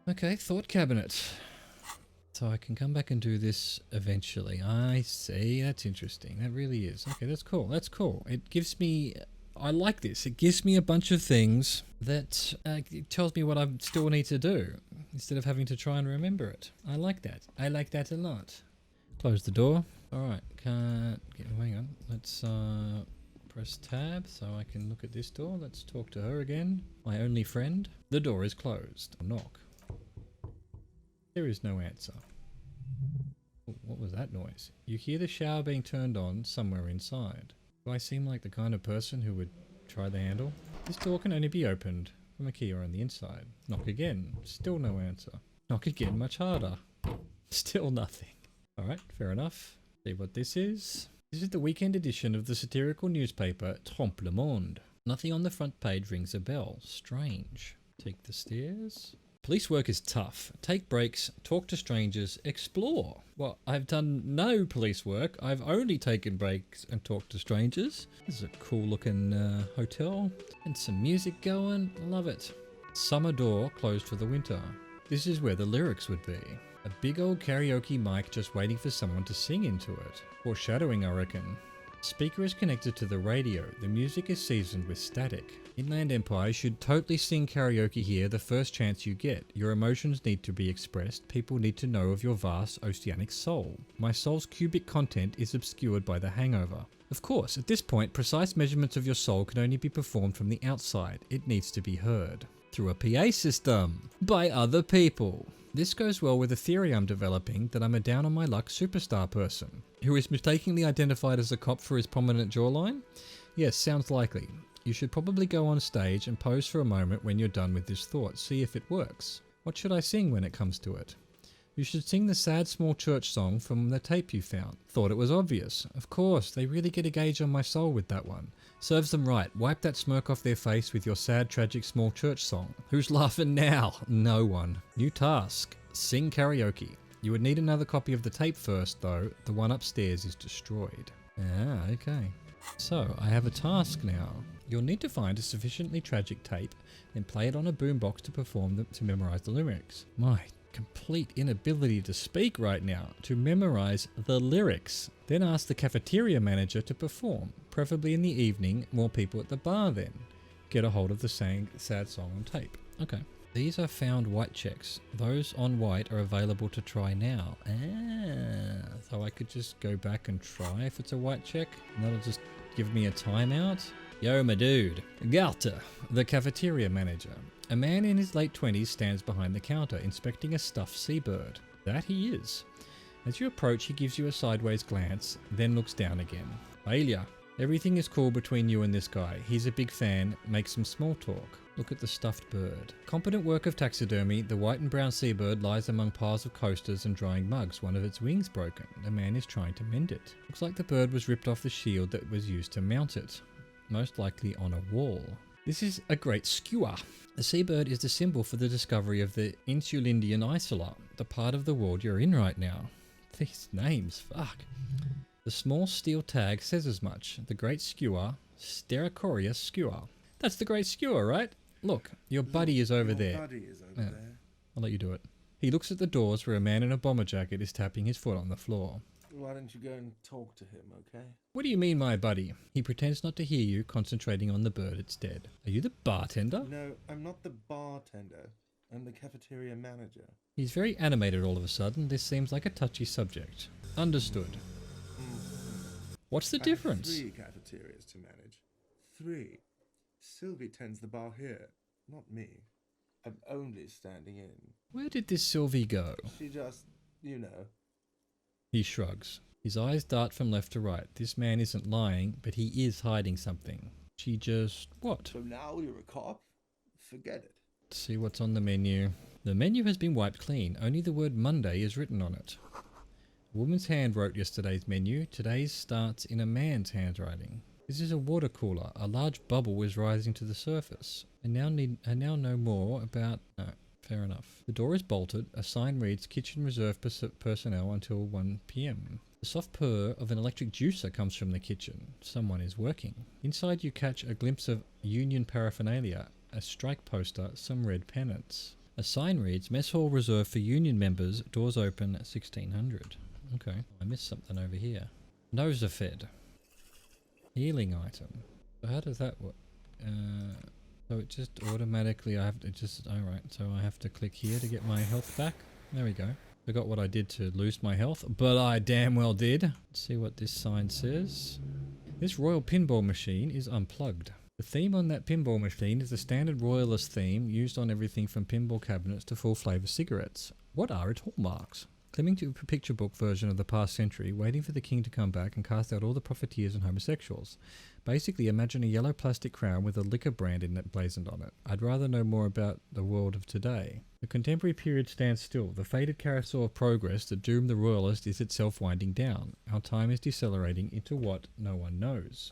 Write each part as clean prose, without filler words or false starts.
Okay, thought cabinet. So I can come back and do this eventually. I see. That's interesting. That really is. Okay, that's cool. That's cool. It gives me... I like this. It gives me a bunch of things that it tells me what I still need to do instead of having to try and remember it. I like that. I like that a lot. Close the door. Alright, can't... Hang on. Let's press tab so I can look at this door. Let's talk to her again. My only friend. The door is closed. Knock. There is no answer. What was that noise? You hear the shower being turned on somewhere inside. Do I seem like the kind of person who would try the handle? This door can only be opened from a key on the inside. Knock again. Still no answer. Knock again much harder. Still nothing. Alright, fair enough. See what this is? This is the weekend edition of the satirical newspaper Trompe le Monde. Nothing on the front page rings a bell. Strange. Take the stairs. Police work is tough. Take breaks, talk to strangers, explore. Well, I've done no police work. I've only taken breaks and talked to strangers. This is a cool looking hotel. And some music going. Love it. Summer door closed for the winter. This is where the lyrics would be. A big old karaoke mic just waiting for someone to sing into it. Foreshadowing, I reckon. Speaker is connected to the radio. The music is seasoned with static. Inland Empire should totally sing karaoke here the first chance you get. Your emotions need to be expressed. People need to know of your vast oceanic soul. My soul's cubic content is obscured by the hangover. Of course, at this point, precise measurements of your soul can only be performed from the outside. It needs to be heard. Through a PA system. By other people. This goes well with a theory I'm developing that I'm a down on my luck superstar person who is mistakenly identified as a cop for his prominent jawline. Yes, sounds likely. You should probably go on stage and pose for a moment when you're done with this thought. See if it works. What should I sing when it comes to it? You should sing the sad small church song from the tape you found. Thought it was obvious. Of course, they really get a gauge on my soul with that one. Serves them right. Wipe that smirk off their face with your sad, tragic small church song. Who's laughing now? No one. New task. Sing karaoke. You would need another copy of the tape first, though. The one upstairs is destroyed. Ah, okay. So, I have a task now. You'll need to find a sufficiently tragic tape, then play it on a boombox to memorize the lyrics. My complete inability to speak right now, to memorize the lyrics. Then ask the cafeteria manager to perform, preferably in the evening, more people at the bar then. Get a hold of the sad song on tape. Okay. These are found white checks. Those on white are available to try now. Ah, so I could just go back and try if it's a white check, and that'll just give me a timeout. Yo, my dude. Garter, the cafeteria manager. A man in his late 20s stands behind the counter, inspecting a stuffed seabird. That he is. As you approach, he gives you a sideways glance, then looks down again. Failure. Everything is cool between you and this guy. He's a big fan. Make some small talk. Look at the stuffed bird. Competent work of taxidermy, the white and brown seabird lies among piles of coasters and drying mugs. One of its wings broken. The man is trying to mend it. Looks like the bird was ripped off the shield that was used to mount it. Most likely on a wall. This is a great skewer. The seabird is the symbol for the discovery of the Insulindian Isola, the part of the world you're in right now. These names, fuck. The small steel tag says as much. The great skewer, Stercoria skewer. That's the great skewer, right? Look, your buddy is over there. Buddy is over there. I'll let you do it. He looks at the doors where a man in a bomber jacket is tapping his foot on the floor. Why don't you go and talk to him, okay? What do you mean, my buddy? He pretends not to hear you, concentrating on the bird instead. Are you the bartender? No, I'm not the bartender. I'm the cafeteria manager. He's very animated all of a sudden. This seems like a touchy subject. Understood. What's the difference? I have 3 cafeterias to manage. 3. Sylvie tends the bar here, not me. I'm only standing in. Where did this Sylvie go? She just, you know. He shrugs. His eyes dart from left to right. This man isn't lying, but he is hiding something. She just... what? So now you're a cop? Forget it. Let's see what's on the menu. The menu has been wiped clean. Only the word Monday is written on it. A woman's hand wrote yesterday's menu. Today's starts in a man's handwriting. This is a water cooler. A large bubble is rising to the surface. I now know more about... No, fair enough. The door is bolted. A sign reads kitchen reserved personnel until 1 p.m. The soft purr of an electric juicer comes from the kitchen. Someone is working. Inside you catch a glimpse of union paraphernalia, a strike poster, some red pennants. A sign reads, Mess Hall reserved for union members, doors open at 1600. Okay, I missed something over here. Nose are fed. Healing item. So how does that work? So it just automatically, alright, so I have to click here to get my health back. There we go. Forgot what I did to lose my health, but I damn well did. Let's see what this sign says. This royal pinball machine is unplugged. The theme on that pinball machine is the standard royalist theme used on everything from pinball cabinets to full flavour cigarettes. What are its hallmarks? Climbing to a picture book version of the past century, waiting for the king to come back and cast out all the profiteers and homosexuals. Basically, imagine a yellow plastic crown with a liquor brand in it blazoned on it. I'd rather know more about the world of today. The contemporary period stands still. The faded carousel of progress that doomed the royalist is itself winding down. Our time is decelerating into what no one knows.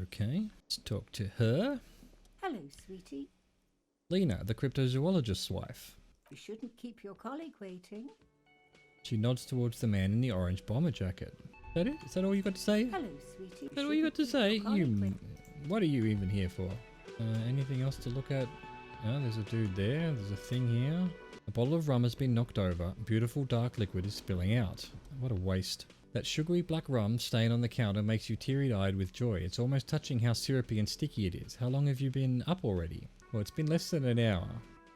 Okay, let's talk to her. Hello, sweetie. Lena, the cryptozoologist's wife. You shouldn't keep your colleague waiting. She nods towards the man in the orange bomber jacket. Is that it? Is that all you got to say? Hello, sweetie. Is that all you got to say? What are you even here for? Anything else to look at? Oh, there's a dude there. There's a thing here. A bottle of rum has been knocked over. Beautiful dark liquid is spilling out. What a waste. That sugary black rum stain on the counter makes you teary-eyed with joy. It's almost touching how syrupy and sticky it is. How long have you been up already? Well, it's been less than an hour.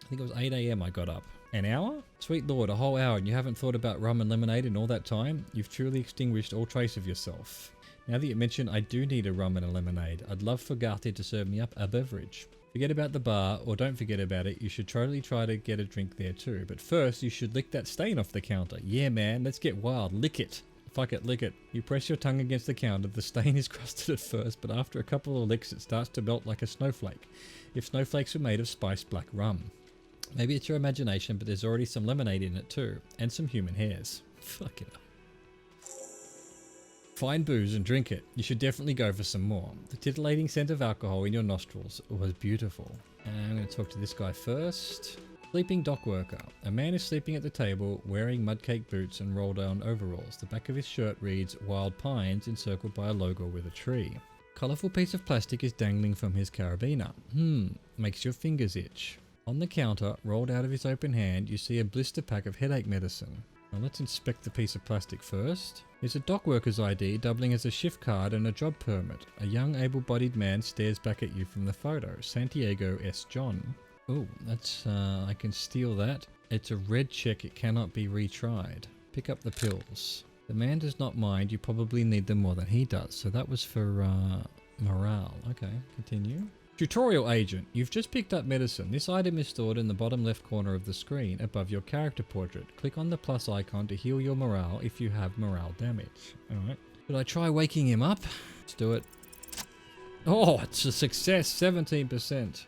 I think it was 8 AM I got up. An hour? Sweet lord, a whole hour and you haven't thought about rum and lemonade in all that time? You've truly extinguished all trace of yourself. Now that you mention, I do need a rum and a lemonade. I'd love for Garthie to serve me up a beverage. Forget about the bar, or don't forget about it. You should totally try to get a drink there too. But first, you should lick that stain off the counter. Yeah, man, let's get wild. Lick it. Fuck it, lick it. You press your tongue against the counter. The stain is crusted at first, but after a couple of licks, it starts to melt like a snowflake. If snowflakes were made of spiced black rum. Maybe it's your imagination, but there's already some lemonade in it too. And some human hairs. Fuck it up. Find booze and drink it. You should definitely go for some more. The titillating scent of alcohol in your nostrils was beautiful. And I'm going to talk to this guy first. Sleeping dock worker. A man is sleeping at the table wearing mudcake boots and roll-down overalls. The back of his shirt reads Wild Pines encircled by a logo with a tree. Colourful piece of plastic is dangling from his carabiner. Makes your fingers itch. On the counter, rolled out of his open hand, you see a blister pack of headache medicine. Now let's inspect the piece of plastic first. There's a dock worker's ID doubling as a shift card and a job permit. A young able-bodied man stares back at you from the photo. Santiago S. John. Oh, that's, I can steal that. It's a red check, it cannot be retried. Pick up the pills. The man does not mind, you probably need them more than he does. So that was for, morale. Okay, continue. Tutorial agent, you've just picked up medicine. This item is stored in the bottom left corner of the screen above your character portrait. Click on the plus icon to heal your morale if you have morale damage. Alright. Should I try waking him up? Let's do it. Oh, it's a success, 17%.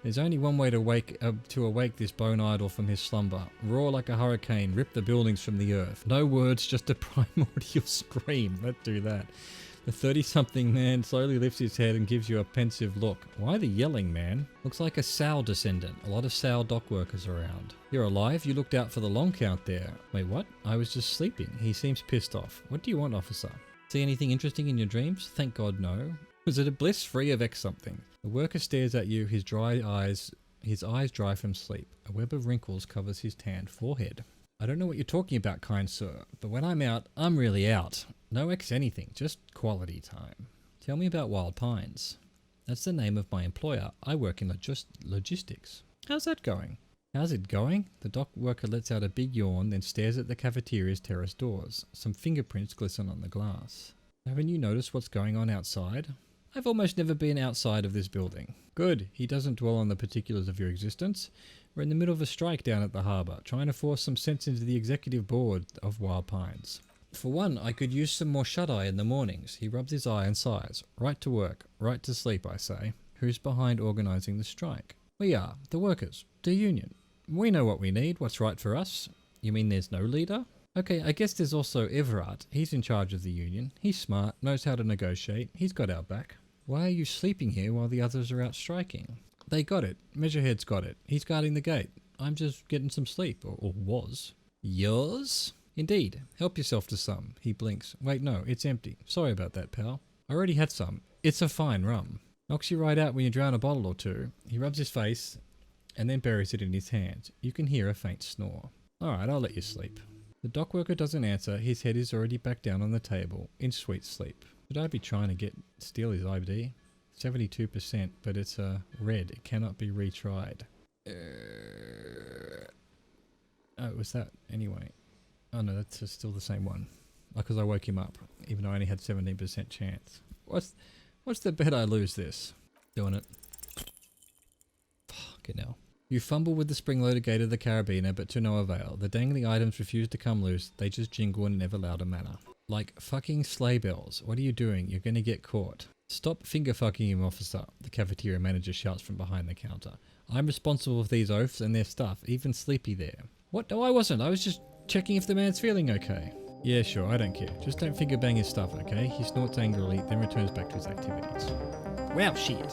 There's only one way to awake this bone idol from his slumber. Roar like a hurricane, rip the buildings from the earth. No words, just a primordial scream. Let's do that. The 30-something man slowly lifts his head and gives you a pensive look. Why the yelling, man? Looks like a Sal descendant. A lot of Sal dock workers around. You're alive? You looked out for the long count there. Wait, what? I was just sleeping. He seems pissed off. What do you want, officer? See anything interesting in your dreams? Thank God, no. Was it a bliss free of X something? The worker stares at you, his eyes dry from sleep. A web of wrinkles covers his tanned forehead. I don't know what you're talking about, kind sir, but when I'm out, I'm really out. No X anything, just quality time. Tell me about Wild Pines. That's the name of my employer. I work in logistics. How's that going? How's it going? The dock worker lets out a big yawn, then stares at the cafeteria's terrace doors. Some fingerprints glisten on the glass. Haven't you noticed what's going on outside? I've almost never been outside of this building. Good, he doesn't dwell on the particulars of your existence. We're in the middle of a strike down at the harbour, trying to force some sense into the executive board of Wild Pines. For one, I could use some more shut-eye in the mornings. He rubs his eye and sighs. Right to work, right to sleep, I say. Who's behind organising the strike? We are, the workers, the union. We know what we need, what's right for us. You mean there's no leader? Okay, I guess there's also Everard. He's in charge of the union. He's smart, knows how to negotiate. He's got our back. Why are you sleeping here while the others are out striking? They got it. Measurehead's got it. He's guarding the gate. I'm just getting some sleep, or was. Yours? Indeed. Help yourself to some. He blinks. Wait, no, it's empty. Sorry about that, pal. I already had some. It's a fine rum. Knocks you right out when you drown a bottle or two. He rubs his face and then buries it in his hands. You can hear a faint snore. Alright, I'll let you sleep. The dock worker doesn't answer. His head is already back down on the table, in sweet sleep. Should I be trying to steal his ID? 72%, but it's red. It cannot be retried. Oh, it was that anyway. Oh no, that's still the same one. Because I woke him up, even though I only had 17% chance. What's the bet I lose this? Doing it. Fucking hell. You fumble with the spring-loaded gate of the carabiner, but to no avail. The dangling items refuse to come loose. They just jingle in an ever louder manner. Like fucking sleigh bells. What are you doing? You're gonna get caught. Stop finger-fucking him, officer, the cafeteria manager shouts from behind the counter. I'm responsible for these oafs and their stuff, even Sleepy there. What? No, I wasn't. I was just checking if the man's feeling okay. Yeah, sure, I don't care. Just don't finger bang his stuff, okay? He snorts angrily, then returns back to his activities. Well, shit.